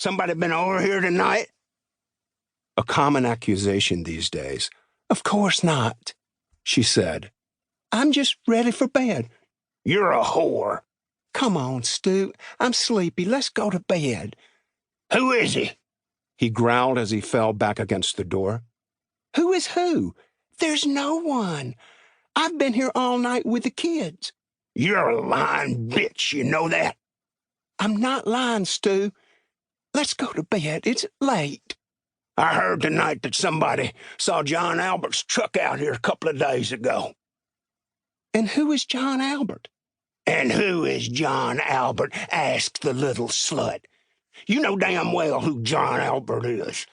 Somebody been over here tonight? A common accusation these days. Of course not, she said. I'm just ready for bed. You're a whore. Come on, Stu. I'm sleepy. Let's go to bed. Who is he? He growled as he fell back against the door. Who is who? There's no one. I've been here all night with the kids. You're a lying bitch, you know that? I'm not lying, Stu. Let's go to bed. It's late. I heard tonight that somebody saw John Albert's truck out here a couple of days ago. And who is John Albert? And who is John Albert? Asked the little slut. You know damn well who John Albert is.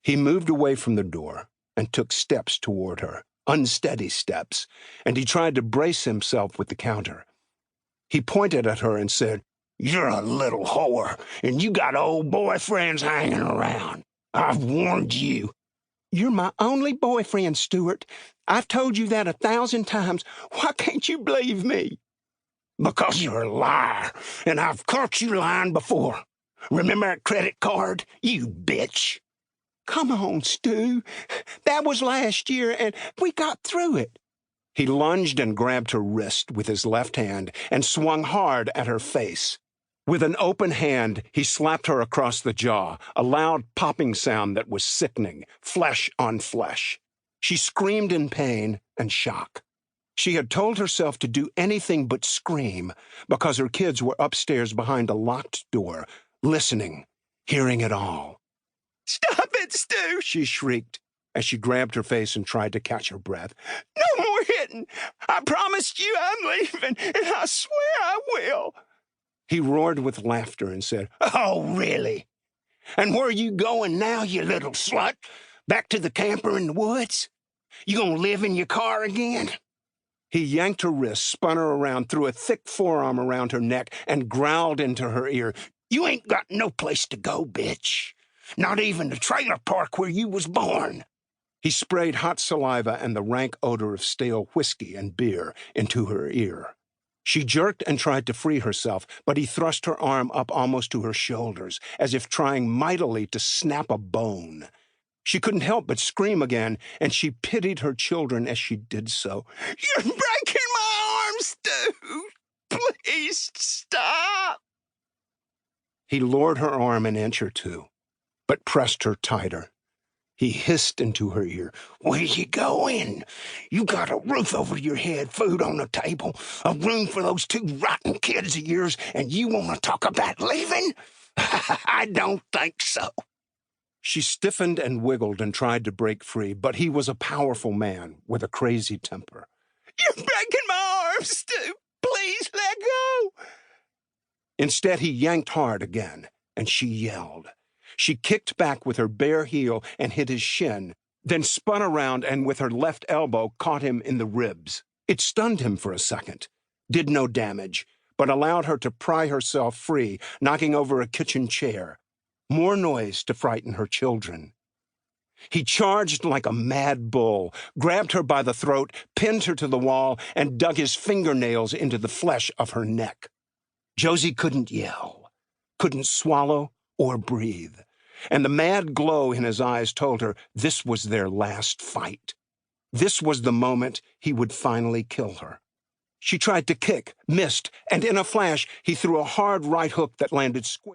He moved away from the door and took steps toward her, unsteady steps, and he tried to brace himself with the counter. He pointed at her and said, You're a little whore, and you got old boyfriends hanging around. I've warned you. You're my only boyfriend, Stuart. I've told you that 1,000 times. Why can't you believe me? Because you're a liar, and I've caught you lying before. Remember that credit card, you bitch? Come on, Stu. That was last year, and we got through it. He lunged and grabbed her wrist with his left hand and swung hard at her face. With an open hand, he slapped her across the jaw, a loud popping sound that was sickening, flesh on flesh. She screamed in pain and shock. She had told herself to do anything but scream because her kids were upstairs behind a locked door, listening, hearing it all. Stop it, Stu, she shrieked as she grabbed her face and tried to catch her breath. No more hitting. I promised you I'm leaving, and I swear I will. He roared with laughter and said, Oh, really? And where are you going now, you little slut? Back to the camper in the woods? You gonna live in your car again? He yanked her wrist, spun her around, threw a thick forearm around her neck, and growled into her ear, You ain't got no place to go, bitch. Not even the trailer park where you was born. He sprayed hot saliva and the rank odor of stale whiskey and beer into her ear. She jerked and tried to free herself, but he thrust her arm up almost to her shoulders, as if trying mightily to snap a bone. She couldn't help but scream again, and she pitied her children as she did so. You're breaking my arms, Stu! Please stop! He lowered her arm an inch or two, but pressed her tighter. He hissed into her ear, Where you going? You got a roof over your head, food on the table, a room for those 2 rotten kids of yours, and you want to talk about leaving? I don't think so. She stiffened and wiggled and tried to break free, but he was a powerful man with a crazy temper. You're breaking my arms, Stu. Please let go. Instead, he yanked hard again, and she yelled. She kicked back with her bare heel and hit his shin, then spun around and with her left elbow caught him in the ribs. It stunned him for a second, did no damage, but allowed her to pry herself free, knocking over a kitchen chair. More noise to frighten her children. He charged like a mad bull, grabbed her by the throat, pinned her to the wall, and dug his fingernails into the flesh of her neck. Josie couldn't yell, couldn't swallow or breathe, and the mad glow in his eyes told her this was their last fight. This was the moment he would finally kill her. She tried to kick, missed, and in a flash he threw a hard right hook that landed square.